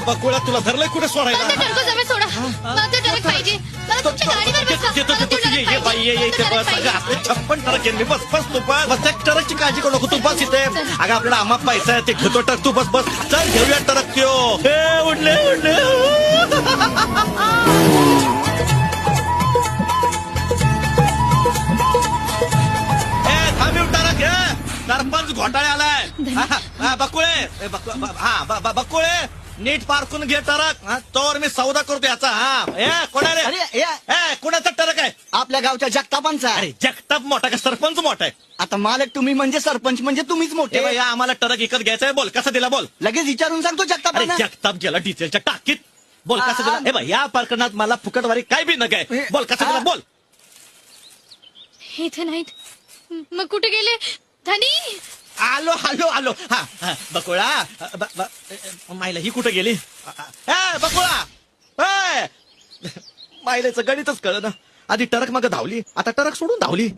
बकुळा तुला धरलंय कुठे सोडायला मला त्या टरको जवळ सोडा. मला ते ट्रक पाहिजे. मला तुमच्या गाडीवर बसवा. येतो मला ते ट्रक ये बाई ये इथे पाहिजे. बस अगं आपले 56 ट्रक आहे बस बस तू बस त्या ट्रकची काळजी करू नको तू बस इथे अगं आपल्याला आम्हा पैसा आहे ते घेतो ट्रक तू बस बस चल घेऊया ट्रक त्यो उडले उडले थांबी ट्रक घे सरपंच घोटाळे आलाय बकुळे बकुळे नीट पारखून घे ट्रक तोवर मी सौदा करतो याचा कोणा रे अरे कोणाचा ट्रक आहे आपल्या गावच्या जगतापांचा अरे जगताप मोठा का सरपंच मोठा आहे आता मालक तुम्ही म्हणजे सरपंच म्हणजे तुम्हीच मोठे भैया आम्हाला ट्रक विकत घ्यायचा आहे बोल कसा दिला बोल लगेच विचारून सांगतो अरे जगतापांना जगताप गेला डिझेलच्या टाकीत बोल कसा दिला हे भाई या प्रकरणात मला फुकटवारी काय बी नका आहे बोल कसा दिला बोल इथे नाहीत. मग कुठे गेले धनी? आलो आलो आलो बकुळा मायला ही कुठे गेली बकुळा मायलाचं गणितच कळ ना आधी ट्रक मग धावली आता ट्रक सोडून धावली